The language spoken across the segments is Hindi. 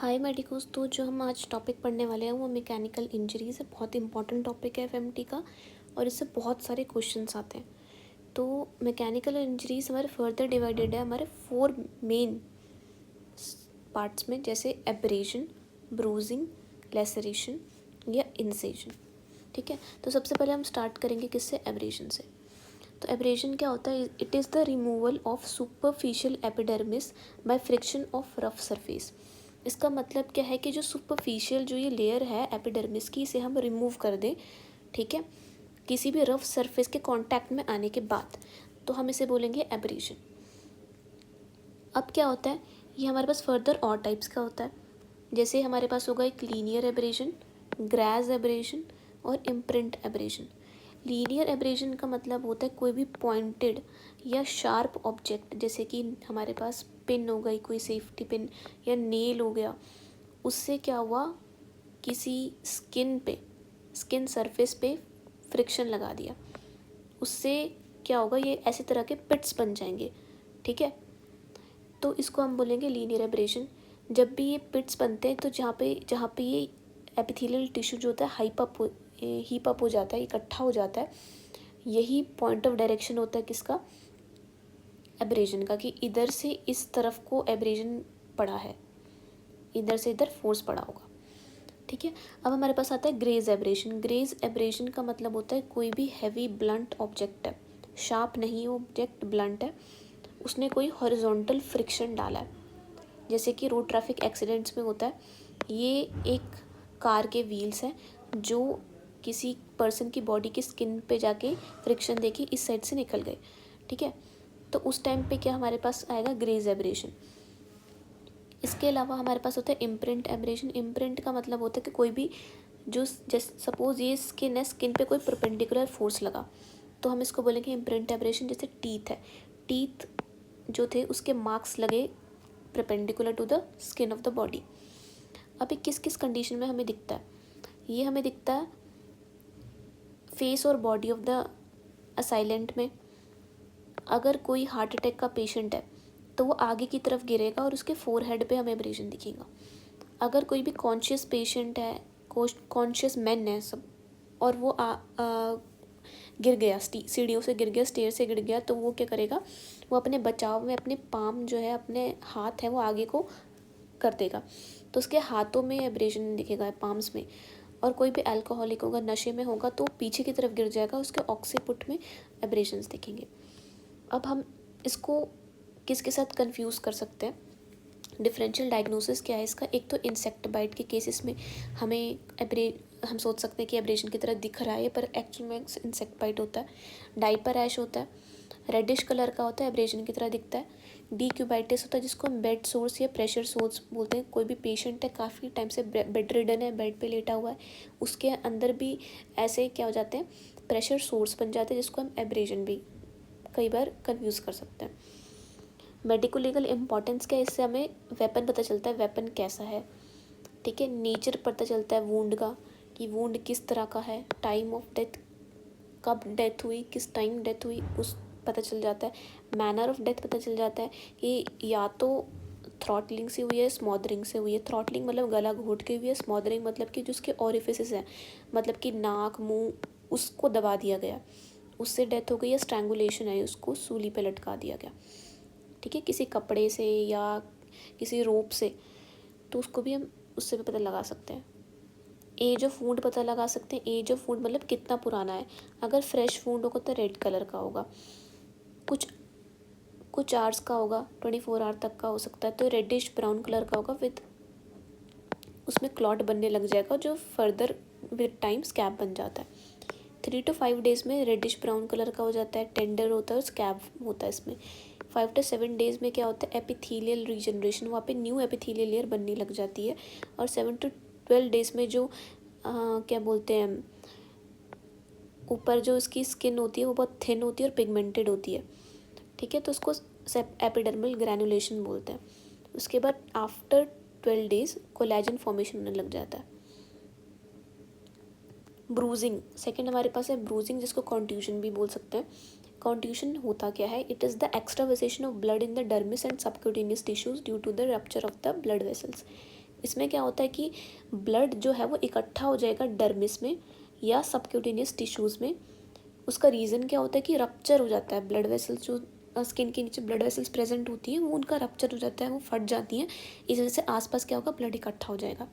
हाय मेडिकोस। तो जो हम आज टॉपिक पढ़ने वाले हैं वो मैकेनिकल इंजरीज है। बहुत इंपॉर्टेंट टॉपिक है एफएमटी का और इससे बहुत सारे क्वेश्चंस आते हैं। तो मैकेनिकल इंजरीज हमारे फर्दर डिवाइडेड है हमारे 4 मेन पार्ट्स में, जैसे एब्रेशन, ब्रूजिंग, लेसरेशन या इंसेजन। ठीक है, तो सबसे पहले हम स्टार्ट करेंगे किससे? एब्रेशन से। तो एब्रेशन क्या होता है? It is the removal of superficial epidermis by friction of rough surface. इसका मतलब क्या है कि जो सुपरफिशियल जो ये लेयर है एपिडर्मिस की, इसे हम रिमूव कर दें, ठीक है, किसी भी रफ सरफेस के कांटेक्ट में आने के बाद, तो हम इसे बोलेंगे एब्रेशन। अब क्या होता है, ये हमारे पास फर्दर और टाइप्स का होता है। जैसे हमारे पास होगा एक लीनियर एब्रेशन, ग्रैज एब्रेशन और इम्प्रिंट एब्रेशन। लीनियर एब्रेशन का मतलब होता है कोई भी पॉइंटेड या शार्प ऑब्जेक्ट, जैसे कि हमारे पास पिन हो गई, कोई सेफ्टी पिन या नेल हो गया, उससे क्या हुआ, किसी स्किन सरफेस पे फ्रिक्शन लगा दिया, उससे क्या होगा, ये ऐसी तरह के पिट्स बन जाएंगे। ठीक है, तो इसको हम बोलेंगे लीनियर एब्रेशन। जब भी ये पिट्स बनते हैं तो जहाँ पे ये एपिथेलियल टिश्यू जो होता है हीप अप हो जाता है, इकट्ठा हो जाता है, यही पॉइंट ऑफ डायरेक्शन होता है किसका? एब्रेशन का, कि इधर से इस तरफ को एब्रेशन पड़ा है, इधर से इधर फोर्स पड़ा होगा। ठीक है, अब हमारे पास आता है ग्रेज एब्रेशन। ग्रेज एब्रेशन का मतलब होता है कोई भी हैवी ब्लंट ऑब्जेक्ट है, शार्प नहीं ऑब्जेक्ट, ब्लंट है, उसने कोई हॉरिजॉन्टल फ्रिक्शन डाला है, जैसे कि रोड ट्रैफिक एक्सीडेंट्स में होता है। ये एक कार के व्हील्स हैं जो किसी पर्सन की बॉडी की स्किन पे जाके फ्रिक्शन देके इस साइड से निकल गए। ठीक है, तो उस टाइम पे क्या हमारे पास आएगा? Graze abrasion. इसके अलावा हमारे पास होता है इम्प्रिंट एब्रेशन। इम्प्रिंट का मतलब होता है कि कोई भी जो, जैसे सपोज ये स्किन है, स्किन पे कोई परपेंडिकुलर फोर्स लगा, तो हम इसको बोलेंगे इम्प्रिंट एब्रेशन। जैसे टीथ है, टीथ जो थे उसके मार्क्स लगे perpendicular to the skin of the body. अब ये किस किस कंडीशन में हमें दिखता है? ये हमें दिखता है फेस और बॉडी ऑफ द असाइलेंट में। अगर कोई हार्ट अटैक का पेशेंट है तो वो आगे की तरफ गिरेगा और उसके फोरहेड पे हमें एब्रेशन दिखेगा। अगर कोई भी कॉन्शियस पेशेंट है, कॉन्शियस मैन है सब, और वो गिर गया, सीढ़ियों से गिर गया, स्टेयर से गिर गया, तो वो क्या करेगा? वो अपने बचाव में अपने पाम जो है, अपने हाथ है, वो आगे को कर देगा, तो उसके हाथों में एब्रेशन दिखेगा, पाम्स में। और कोई भी अल्कोहलिक होगा, नशे में होगा, तो पीछे की तरफ गिर जाएगा, उसके ऑक्सीपुट में एब्रेशंस दिखेंगे। अब हम इसको किसके साथ कंफ्यूज कर सकते हैं? डिफरेंशियल डायग्नोसिस क्या है इसका? एक तो इंसेक्ट बाइट के केसेस में हम सोच सकते हैं कि एब्रेशन की तरह दिख रहा है, पर एक्चुअल में इंसेक्ट बाइट होता है। डाइपर रैश होता है, रेडिश कलर का होता है, एब्रेशन की तरह दिखता है। डीक्यूबाइटिस होता है, जिसको हम बेड सोर्स या प्रेशर सोर्स बोलते हैं। कोई भी पेशेंट है, काफ़ी टाइम से बेड रिडन है, बेड पे लेटा हुआ है, उसके अंदर भी ऐसे क्या हो जाते हैं, प्रेशर सोर्स बन जाते हैं, जिसको हम एब्रेशन भी कई बार कंफ्यूज कर सकते हैं। मेडिको लीगल इंपॉर्टेंस क्या है? इससे हमें वेपन पता चलता है, वेपन कैसा है। ठीक है, नेचर पता चलता है वुंड का, कि वुंड किस तरह का है, टाइम ऑफ डेथ, कब डेथ हुई, किस टाइम डेथ हुई, उस पता चल जाता है। मैनर ऑफ डेथ पता चल जाता है कि या तो थ्रॉटलिंग से हुई है, स्मॉदरिंग से हुई है। थ्रॉटलिंग मतलब गला घोट के हुई है, स्मॉदरिंग मतलब कि जो उसके ऑरिफिसेस हैं, मतलब कि नाक मुंह, उसको दबा दिया गया, उससे डेथ हो गई। या स्ट्रैंगुलेशन है, उसको सूली पे लटका दिया गया। ठीक है, किसी कपड़े से या किसी रोप से, तो उसको भी हम उससे भी पता लगा सकते हैं। एज ऑफ वुंड पता लगा सकते हैं। एज ऑफ वुंड मतलब कितना पुराना है। अगर फ्रेश वुंड होगा तो रेड कलर का होगा, कुछ आवर्स का होगा, 24 आवर तक का हो सकता है, तो रेडिश ब्राउन कलर का होगा, विद उसमें क्लॉट बनने लग जाएगा, जो फर्दर विद टाइम स्कैब बन जाता है। 3 to 5 डेज में रेडिश ब्राउन कलर का हो जाता है, टेंडर होता है और स्कैब होता है इसमें। 5 to 7 डेज में क्या होता है? एपिथेलियल रीजनरेशन, वहाँ पे न्यू एपिथेलियल लेयर बनने लग जाती है। और 7 to 12 डेज में जो क्या बोलते हैं, ऊपर जो इसकी स्किन होती है वो बहुत थिन होती है और पिगमेंटेड होती है। ठीक है, तो उसको एपिडर्मल ग्रैनुलेशन बोलते हैं। उसके बाद आफ्टर 12 डेज कोलेजन फॉर्मेशन होने लग जाता है। ब्रूजिंग सेकंड हमारे पास है, ब्रूजिंग, जिसको कॉन्ट्यूशन भी बोल सकते हैं। कॉन्ट्यूशन होता क्या है? It is the extravasation of blood in the dermis and subcutaneous tissues due to the rupture of the blood vessels. इसमें क्या होता है कि ब्लड जो है वो इकट्ठा हो जाएगा डर्मिस में या सबक्यूटेनियस टिश्यूज़ में। उसका रीज़न क्या होता है कि रप्चर हो जाता है, ब्लड वेसल्स जो स्किन के नीचे ब्लड वेसल्स प्रेजेंट होती हैं वो उनका रप्चर हो जाता है, वो फट जाती हैं। इस वजह से आसपास क्या होगा, ब्लड इकट्ठा हो जाएगा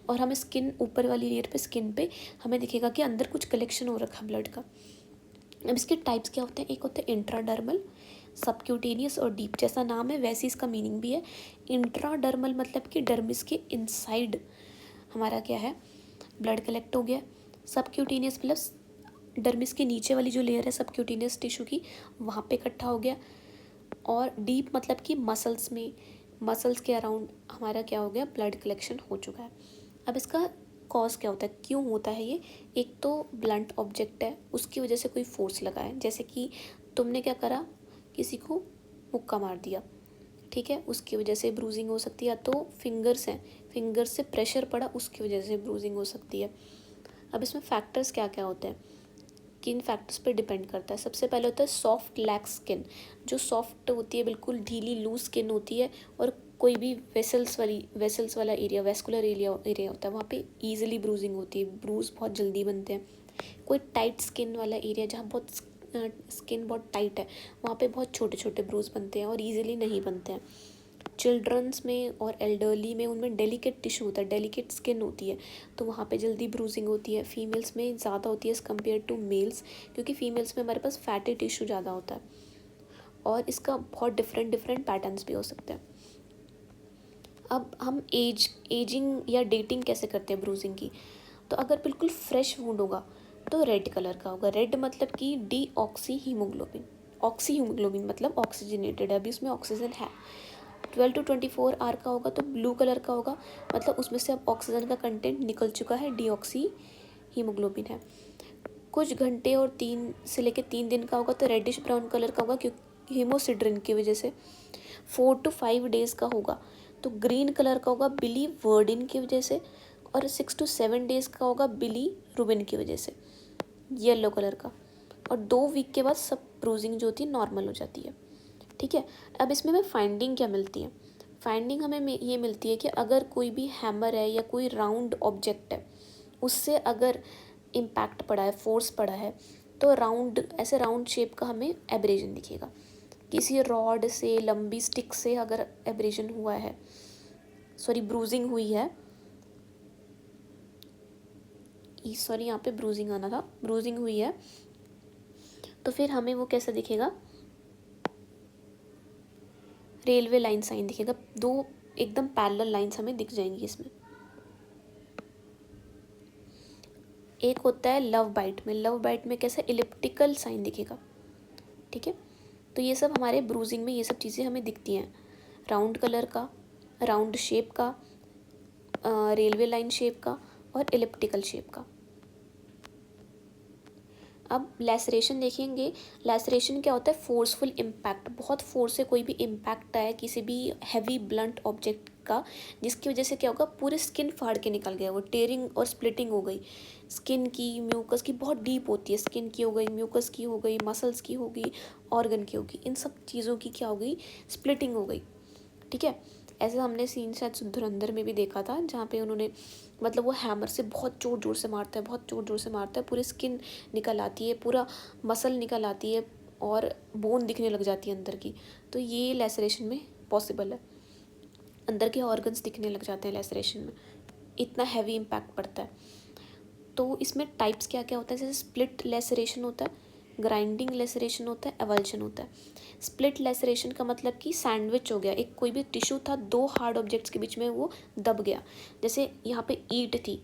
और हमें स्किन ऊपर वाली लेयर पे स्किन पे हमें दिखेगा कि अंदर कुछ कलेक्शन हो रखा ब्लड का। अब इसके टाइप्स क्या होते हैं, एक होता है इंट्राडर्मल, सबक्यूटेनियस और डीप। जैसा नाम है वैसे इसका मीनिंग भी है। इंट्राडर्मल मतलब कि डर्मिस के इनसाइड हमारा क्या है, ब्लड कलेक्ट हो गया। सबक्यूटेनियस मतलब डर्मिस के नीचे वाली जो लेयर है सबक्यूटेनियस टिश्यू की, वहाँ पे इकट्ठा हो गया। और डीप मतलब कि मसल्स में, मसल्स के अराउंड हमारा क्या हो गया, ब्लड कलेक्शन हो चुका है। अब इसका कॉज क्या होता है, क्यों होता है ये। एक तो ब्लंट ऑब्जेक्ट है, उसकी वजह से कोई फोर्स लगा है, जैसे कि तुमने क्या करा, किसी को मुक्का मार दिया, ठीक है, उसकी वजह से ब्रूजिंग हो सकती है। या तो फिंगर्स हैं, फिंगर्स से प्रेशर पड़ा, उसकी वजह से ब्रूजिंग हो सकती है। अब इसमें फैक्टर्स क्या क्या होते हैं, किन फैक्टर्स पे डिपेंड करता है। सबसे पहले होता है सॉफ्ट लैक्स स्किन, जो सॉफ्ट होती है, बिल्कुल ढीली लूज स्किन होती है। और कोई भी वेसल्स वाला एरिया, वेस्कुलर एरिया होता है, वहाँ पे ईजिली ब्रूजिंग होती है, ब्रूज बहुत जल्दी बनते हैं। कोई टाइट स्किन वाला एरिया, जहाँ बहुत स्किन बहुत टाइट है, वहाँ पे बहुत छोटे छोटे ब्रूज बनते हैं और ईजिली नहीं बनते हैं। चिल्ड्रंस में और एल्डरली में उनमें डेलिकेट टिश्यू होता है, डेलिकेट स्किन होती है, तो वहाँ पे जल्दी ब्रूजिंग होती है। फीमेल्स में ज़्यादा होती है एज़ कम्पेयर टू मेल्स, क्योंकि फीमेल्स में हमारे पास फैटी टिश्यू ज़्यादा होता है और इसका बहुत डिफरेंट पैटर्न्स भी हो सकते हैं। अब हम एजिंग या डेटिंग कैसे करते हैं ब्रूजिंग की। तो अगर बिल्कुल फ्रेश वुंड होगा तो रेड कलर का होगा। रेड मतलब कि D oxy haemoglobin, oxy haemoglobin मतलब ऑक्सीजनेटेड है, अभी उसमें ऑक्सीजन है। 12 to 24 आवर का होगा तो ब्लू कलर का होगा, मतलब उसमें से अब ऑक्सीजन का कंटेंट निकल चुका है, डी ऑक्सी हीमोग्लोबिन है। कुछ घंटे और 3 से लेकर 3 दिन का होगा तो रेडिश ब्राउन कलर का होगा, क्योंकि हीमोसिड्रिन की वजह से। 4 to 5 डेज़ का होगा तो ग्रीन कलर का होगा, बिली वर्डिन की वजह से। और 6 to 7 डेज़ का होगा बिली रुबिन की वजह से, येलो कलर का। और 2 वीक के बाद सब ब्रूजिंग जो होती है नॉर्मल हो जाती है, ठीक है। अब इसमें हमें फाइंडिंग क्या मिलती है, फाइंडिंग हमें ये मिलती है कि अगर कोई भी हैमर है या कोई राउंड ऑब्जेक्ट है, उससे अगर इम्पैक्ट पड़ा है, फोर्स पड़ा है, तो ऐसे राउंड शेप का हमें एब्रेजन दिखेगा। किसी रॉड से, लंबी स्टिक से अगर एब्रेजन हुआ है, सॉरी ब्रूजिंग हुई है, सॉरी यहाँ पे ब्रूजिंग आना था, ब्रूजिंग हुई है, तो फिर हमें वो कैसा दिखेगा, रेलवे लाइन साइन दिखेगा। 2 एकदम पैरेलल लाइंस हमें दिख जाएंगी इसमें। एक होता है लव बाइट में, लव बाइट में कैसा इलिप्टिकल साइन दिखेगा, ठीक है। तो ये सब हमारे ब्रूजिंग में ये सब चीज़ें हमें दिखती हैं, राउंड कलर का, राउंड शेप का, रेलवे लाइन शेप का और इलिप्टिकल शेप का। अब लैसरेशन देखेंगे। लैसरेशन क्या होता है, फोर्सफुल इम्पैक्ट, बहुत फोर्स से कोई भी इम्पैक्ट आया किसी भी हैवी ब्लंट ऑब्जेक्ट का, जिसकी वजह से क्या होगा, पूरे स्किन फाड़ के निकल गया, वो टेयरिंग और स्प्लिटिंग हो गई। स्किन की, म्यूकस की बहुत डीप होती है, स्किन की हो गई, म्यूकस की हो गई, मसल्स की होगी, ऑर्गन की होगी, इन सब चीज़ों की क्या हो गई, स्प्लिटिंग हो गई, ठीक है। ऐसे हमने सीन शायद धुरंधर में भी देखा था, जहाँ पे उन्होंने मतलब वो हैमर से बहुत ज़ोर ज़ोर से मारता है, बहुत ज़ोर ज़ोर से मारता है, पूरी स्किन निकल आती है, पूरा मसल निकल आती है और बोन दिखने लग जाती है अंदर की। तो ये लैसरेशन में पॉसिबल है, अंदर के ऑर्गन्स दिखने लग जाते हैं लैसरेशन में, इतना हैवी इम्पैक्ट पड़ता है। तो इसमें टाइप्स क्या क्या होता है, जैसे स्प्लिट लैसरेशन होता है, ग्राइंडिंग लैसरेशन होता है, एवल्शन होता है। स्प्लिट लैसरेशन का मतलब कि सैंडविच हो गया, एक कोई भी टिश्यू था, 2 हार्ड ऑब्जेक्ट्स के बीच में वो दब गया। जैसे यहाँ पे ईंट थी,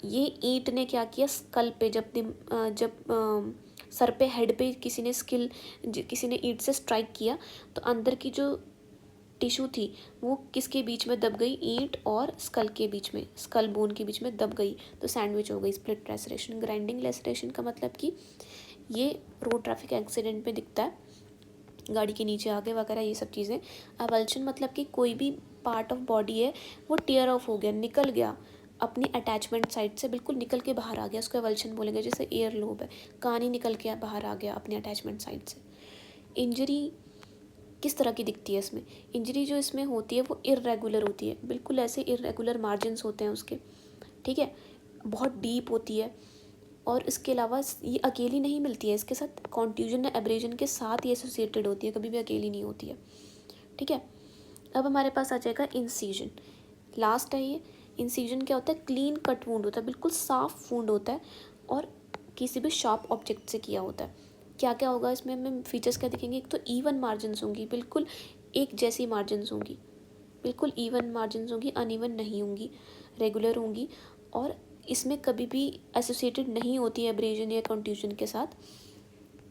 ये ईंट ने क्या किया, स्कल पे सर पे, हेड पे किसी ने ईंट से स्ट्राइक किया, तो अंदर की जो टिश्यू थी वो किसके बीच में दब गई, ईंट और स्कल के बीच में, स्कल बोन के बीच में दब गई, तो सैंडविच हो गई स्प्लिट लैसरेशन। ग्राइंडिंग लैसरेशन का मतलब कि ये रोड ट्रैफिक एक्सीडेंट में दिखता है, गाड़ी के नीचे आगे वगैरह ये सब चीज़ें। अवल्शन मतलब कि कोई भी पार्ट ऑफ बॉडी है वो टीयर ऑफ हो गया, निकल गया अपनी अटैचमेंट साइड से, बिल्कुल निकल के बाहर आ गया, उसको अवल्शन बोलेंगे। जैसे एयर लोब है, कान ही निकल के बाहर आ गया अपनी अटैचमेंट साइड से। इंजरी किस तरह की दिखती है इसमें इंजरी जो इसमें होती है वो इर्रेगुलर होती है, बिल्कुल ऐसे इर्रेगुलर मार्जिन्स होते हैं उसके, ठीक है, बहुत डीप होती है। और इसके अलावा ये अकेली नहीं मिलती है, इसके साथ कॉन्ट्यूजन या एब्रेजन के साथ ये एसोसिएटेड होती है, कभी भी अकेली नहीं होती है, ठीक है। अब हमारे पास आ जाएगा इंसीजन, लास्ट है ये। इंसीजन क्या होता है, क्लीन कट वुंड होता है, बिल्कुल साफ वुंड होता है और किसी भी शार्प ऑब्जेक्ट से किया होता है। क्या क्या होगा इसमें, हमें फीचर्स क्या दिखेंगे, एक तो इवन मार्जिन्स होंगी, बिल्कुल एक जैसी मार्जिन्स होंगी, बिल्कुल इवन मार्जिन्स होंगी, अनइवन नहीं होंगी, रेगुलर होंगी। और इसमें कभी भी एसोसिएटेड नहीं होती है एब्रेजन या कॉन्ट्यूजन के साथ,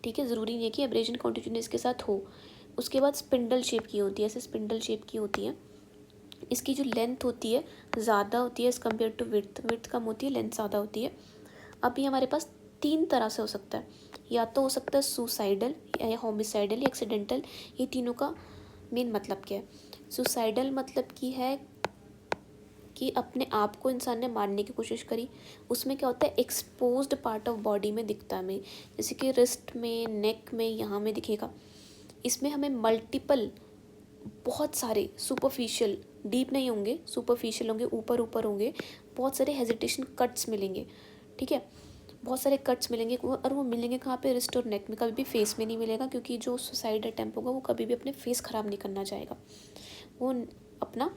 ठीक है, ज़रूरी नहीं है कि एब्रेजन कॉन्ट्यूजन इसके साथ हो। उसके बाद स्पिंडल शेप की होती है, ऐसे स्पिंडल शेप की होती है। इसकी जो लेंथ होती है ज़्यादा होती है as compare to width, width कम होती है, लेंथ ज़्यादा होती है। अब ये हमारे पास 3 तरह से हो सकता है, या तो हो सकता है सुसाइडल या होमिसाइडल या एक्सीडेंटल। ये तीनों का मेन मतलब क्या है, सुसाइडल मतलब की है कि अपने आप को इंसान ने मारने की कोशिश करी। उसमें क्या होता है, एक्सपोज्ड पार्ट ऑफ बॉडी में दिखता है हमें, जैसे कि रिस्ट में, नेक में, यहाँ में दिखेगा। इसमें हमें मल्टीपल, बहुत सारे सुपरफिशियल, डीप नहीं होंगे, सुपरफिशियल होंगे, ऊपर ऊपर होंगे, बहुत सारे हेजिटेशन कट्स मिलेंगे, ठीक है, बहुत सारे कट्स मिलेंगे। और वो मिलेंगे कहाँ पे, रिस्ट और नेक में, कभी भी फेस में नहीं मिलेगा, क्योंकि जो सुसाइड अटेम्प्ट होगा वो कभी भी अपने फेस ख़राब नहीं करना चाहेगा, वो अपना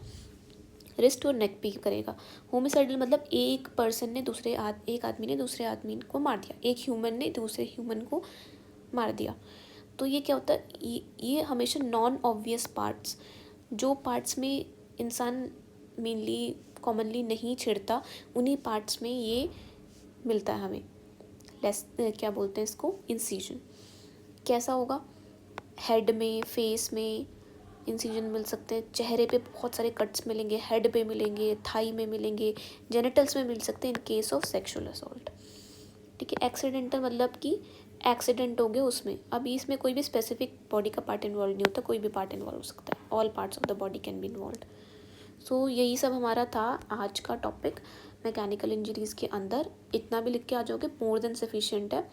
रिस्ट और नेक पे करेगा। होमिसाइडल मतलब एक पर्सन ने एक आदमी ने दूसरे आदमी को मार दिया, एक ह्यूमन ने दूसरे ह्यूमन को मार दिया। तो ये क्या होता है, ये हमेशा नॉन ऑब्वियस पार्ट्स, जो पार्ट्स में इंसान मेनली कॉमनली नहीं छिड़ता, उन्हीं पार्ट्स में ये मिलता है हमें। क्या बोलते हैं इसको, इंसीजन। कैसा होगा, हेड में, फेस में इंसिजन मिल सकते हैं, चेहरे पे बहुत सारे कट्स मिलेंगे, हेड पे मिलेंगे, थाई में मिलेंगे, जेनिटल्स में मिल सकते हैं in case of sexual assault, ठीक है। एक्सीडेंटल मतलब कि एक्सीडेंट हो गया उसमें, अभी इसमें कोई भी स्पेसिफिक बॉडी का पार्ट इन्वॉल्व नहीं होता, कोई भी पार्ट इन्वॉल्व हो सकता है, all parts of the body can be involve. So यही सब हमारा था आज का टॉपिक मैकेनिकल इंजरीज़ के अंदर। इतना भी लिख के आ जाओगे, मोर देन सफिशिएंट है।